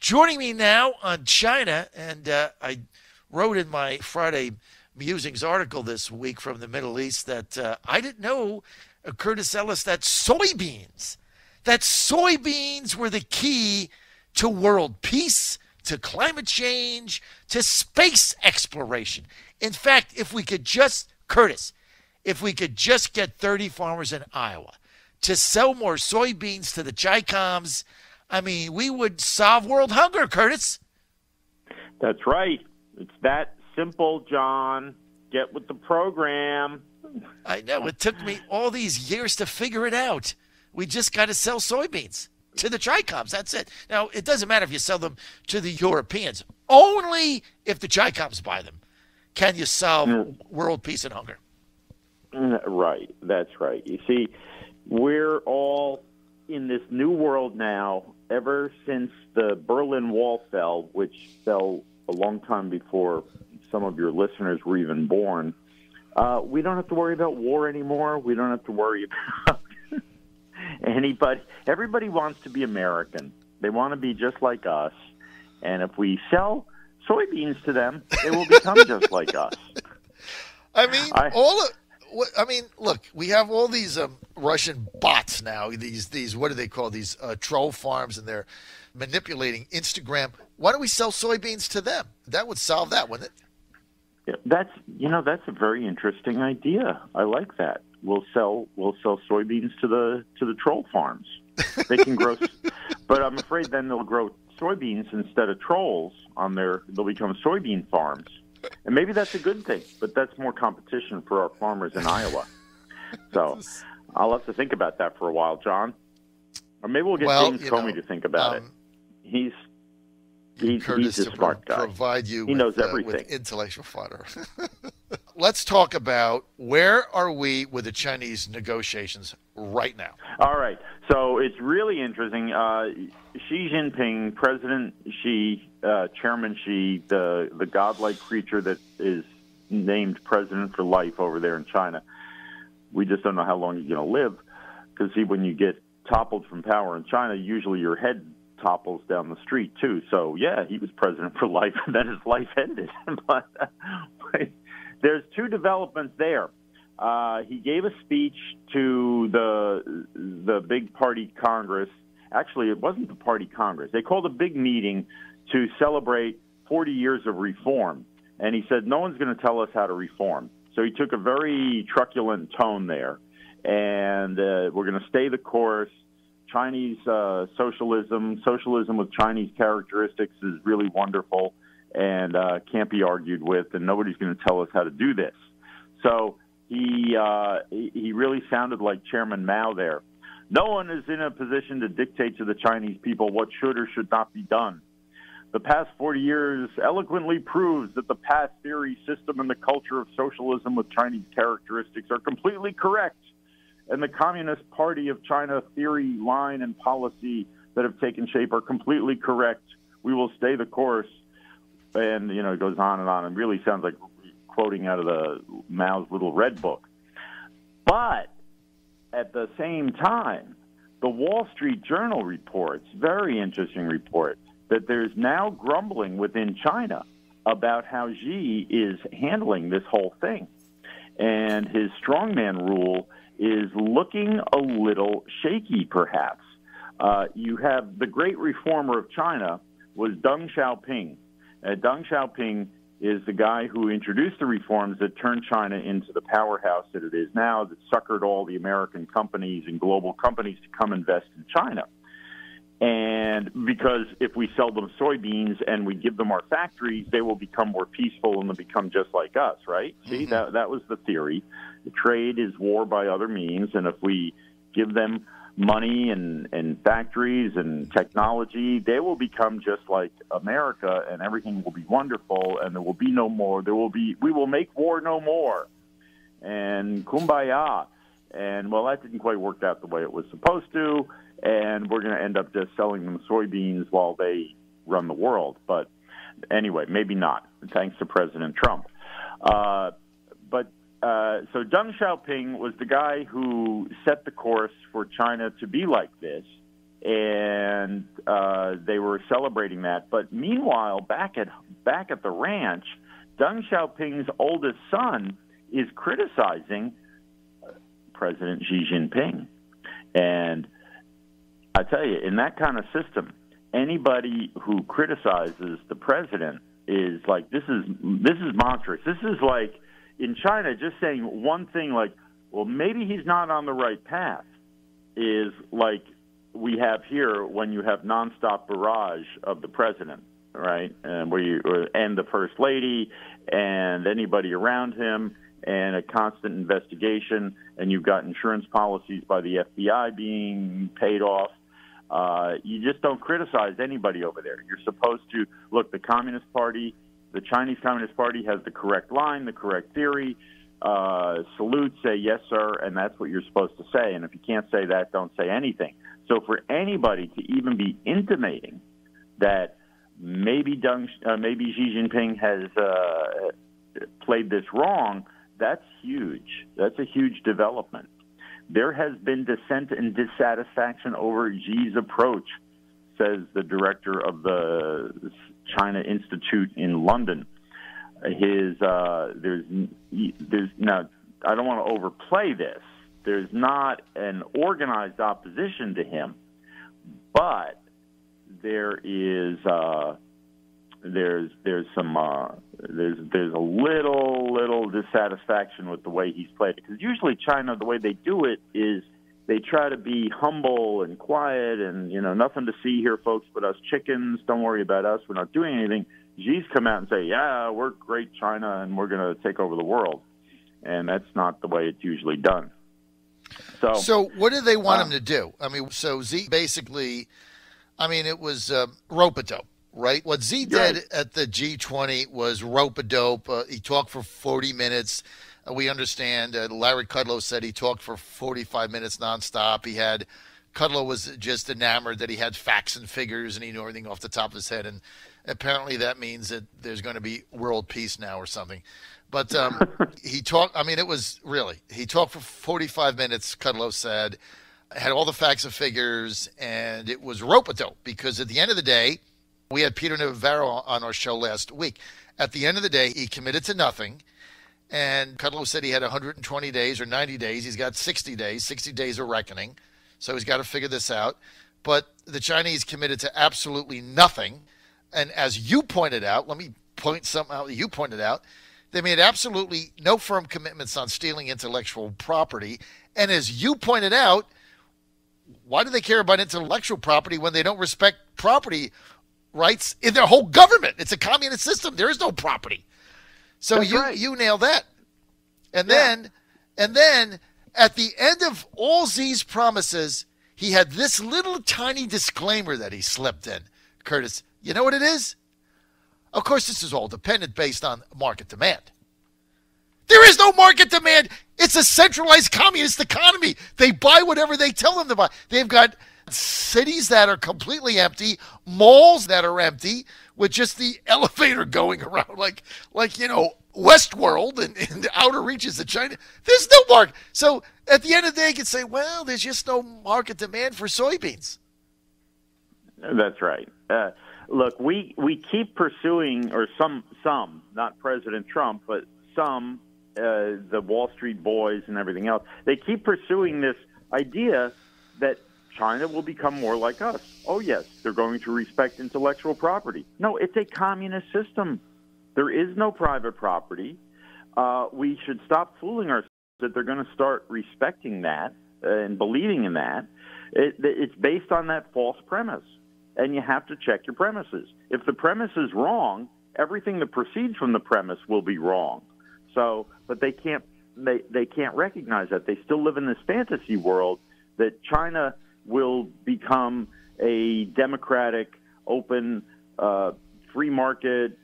Joining me now on China, and I wrote in my Friday Musings article this week from the Middle East that I didn't know, Curtis Ellis, that soybeans were the key to world peace, to climate change, to space exploration. In fact, if we could just get 30 farmers in Iowa to sell more soybeans to the Chi-Coms, I mean, we would solve world hunger, Curtis. That's right. It's that simple, John. Get with the program. I know. It took me all these years to figure it out. We just got to sell soybeans to the Chi-Coms. That's it. Now, it doesn't matter if you sell them to the Europeans. Only if the Chi-Coms buy them can you solve world peace and hunger. Right. That's right. You see, we're all in this new world now, ever since the Berlin Wall fell, which fell a long time before some of your listeners were even born. We don't have to worry about war anymore. We don't have to worry about anybody. Everybody wants to be American. They want to be just like us. And if we sell soybeans to them, they will become just like us. I mean, look, we have all these Russian bots now. These what do they call these troll farms, and they're manipulating Instagram. Why don't we sell soybeans to them? That would solve that, wouldn't it? Yeah, that's a very interesting idea. I like that. We'll sell soybeans to the troll farms. They can grow, but I'm afraid then they'll grow soybeans instead of trolls they'll become soybean farms. And maybe that's a good thing, but that's more competition for our farmers in Iowa. So I'll have to think about that for a while, John. Or maybe we'll get James Comey to think about it. He's a smart guy. Provide you he knows everything. With intellectual fodder. Let's talk about where are we with the Chinese negotiations right now. All right. So it's really interesting. Xi Jinping, President Xi, Chairman Xi, the godlike creature that is named president for life over there in China. We just don't know how long he's going to live, because when you get toppled from power in China, usually your head topples down the street too. So yeah, he was president for life, and then his life ended. but there's two developments there. He gave a speech to the big party Congress. Actually, it wasn't the party Congress. They called a big meeting to celebrate 40 years of reform. And he said, no one's going to tell us how to reform. So he took a very truculent tone there. And we're going to stay the course. Chinese socialism with Chinese characteristics is really wonderful and can't be argued with, and nobody's going to tell us how to do this. So he really sounded like Chairman Mao there. No one is in a position to dictate to the Chinese people what should or should not be done. The past 40 years eloquently proves that the path, theory, system, and the culture of socialism with Chinese characteristics are completely correct. And the Communist Party of China theory, line, and policy that have taken shape are completely correct. We will stay the course. And, it goes on and on. It really sounds like quoting out of the Mao's Little Red Book. But at the same time, the Wall Street Journal reports, very interesting report, that there's now grumbling within China about how Xi is handling this whole thing. And his strongman rule is looking a little shaky, perhaps. You have the great reformer of China was Deng Xiaoping. Deng Xiaoping is the guy who introduced the reforms that turned China into the powerhouse that it is now, that suckered all the American companies and global companies to come invest in China. And because if we sell them soybeans and we give them our factories, they will become more peaceful and they'll become just like us, right? Mm-hmm. See, that was the theory. The trade is war by other means, and if we give them money and factories and technology, they will become just like America, and everything will be wonderful, and there will be no more. We will make war no more, and kumbaya. And, well, that didn't quite work out the way it was supposed to, and we're going to end up just selling them soybeans while they run the world. But anyway, maybe not, thanks to President Trump. So Deng Xiaoping was the guy who set the course for China to be like this, and they were celebrating that. But meanwhile, back at the ranch, Deng Xiaoping's oldest son is criticizing President Xi Jinping. And I tell you, in that kind of system, anybody who criticizes the president is like, this is monstrous. This is like in China, just saying one thing like, well, maybe he's not on the right path, is like we have here when you have nonstop barrage of the president, right? And and the first lady and anybody around him, and a constant investigation, and you've got insurance policies by the FBI being paid off. You just don't criticize anybody over there. You're supposed to look. The Communist Party, the Chinese Communist Party, has the correct line, the correct theory. Salute, say yes, sir, and that's what you're supposed to say. And if you can't say that, don't say anything. So for anybody to even be intimating that maybe Xi Jinping has played this wrong, that's huge. That's a huge development. There has been dissent and dissatisfaction over Xi's approach, says the director of the China Institute in London. There's now, I don't want to overplay this. There's not an organized opposition to him, but there is there's a little dissatisfaction with the way he's played it, because usually China, the way they do it is they try to be humble and quiet and, nothing to see here, folks, but us chickens. Don't worry about us. We're not doing anything. Xi's come out and say, yeah, we're great China and we're going to take over the world. And that's not the way it's usually done. So what do they want him to do? I mean, so Xi basically, it was rope-a-dope, right? What Xi did at the G20 was rope-a-dope. He talked for 40 minutes. We understand Larry Kudlow said he talked for 45 minutes nonstop. Kudlow was just enamored that he had facts and figures and he knew everything off the top of his head. And apparently that means that there's going to be world peace now or something. But he talked, he talked for 45 minutes, Kudlow said, had all the facts and figures, and it was rope-a-dope, because at the end of the day, we had Peter Navarro on our show last week. At the end of the day, he committed to nothing, and Kudlow said he had 120 days or 90 days. He's got 60 days of reckoning, so he's got to figure this out. But the Chinese committed to absolutely nothing, and as you pointed out, let me point something out that you pointed out, they made absolutely no firm commitments on stealing intellectual property. And as you pointed out, why do they care about intellectual property when they don't respect property rights in their whole government? It's a communist system. There is no property. So you nailed that. And then at the end of all Xi's promises, he had this little tiny disclaimer that he slipped in. Curtis, you know what it is? Of course, this is all dependent based on market demand. There is no market demand. It's a centralized communist economy. They buy whatever they tell them to buy. They've got cities that are completely empty, malls that are empty, with just the elevator going around like Westworld and the outer reaches of China. There's no market. So at the end of the day, you can say, well, there's just no market demand for soybeans. That's right. Look, we keep pursuing, or some, not President Trump, but some, the Wall Street boys and everything else, they keep pursuing this idea that China will become more like us. Oh, yes, they're going to respect intellectual property. No, it's a communist system. There is no private property. We should stop fooling ourselves that they're going to start respecting that and believing in that. It's based on that false premise. And you have to check your premises. If the premise is wrong, everything that proceeds from the premise will be wrong. So, but they can't recognize that. They still live in this fantasy world that China will become a democratic, open, free market,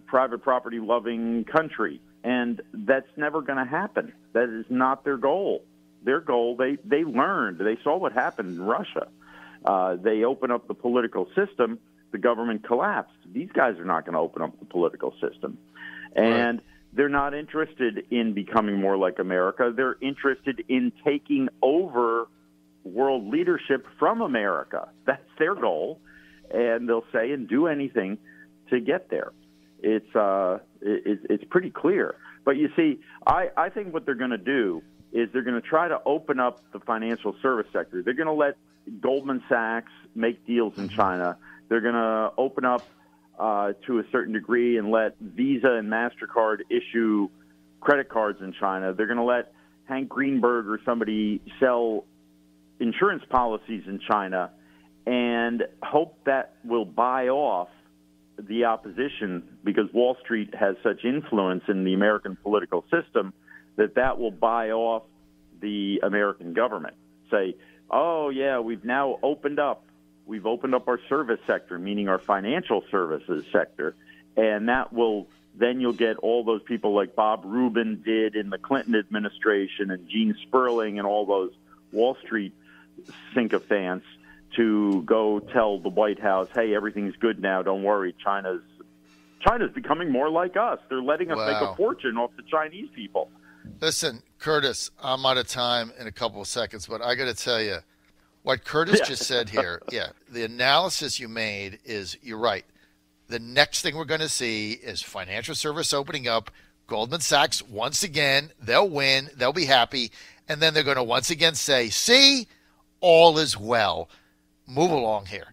private property loving country. And that's never going to happen. That is not their goal. Their goal, they learned, they saw what happened in Russia. They open up the political system, the government collapsed. These guys are not going to open up the political system. And they're not interested in becoming more like America. They're interested in taking over world leadership from America. That's their goal, and they'll say and do anything to get there. It's pretty clear. But you see, I think what they're going to do is they're going to try to open up the financial service sector. They're going to let Goldman Sachs make deals in China. They're going to open up to a certain degree and let Visa and MasterCard issue credit cards in China. They're going to let Hank Greenberg or somebody sell insurance policies in China and hope that will buy off the opposition, because Wall Street has such influence in the American political system that will buy off the American government. Say, oh, yeah, we've now opened up. We've opened up our service sector, meaning our financial services sector, and that will then you'll get all those people like Bob Rubin did in the Clinton administration and Gene Sperling and all those Wall Street sycophants to go tell the White House, hey, everything's good now, don't worry, China's becoming more like us. They're letting us make a fortune off the Chinese people. Listen, Curtis, I'm out of time in a couple of seconds, but I got to tell you, what Curtis just said here, the analysis you made is, you're right. The next thing we're going to see is financial service opening up. Goldman Sachs, once again, they'll win, they'll be happy, and then they're going to once again say, see, all is well. Move along here.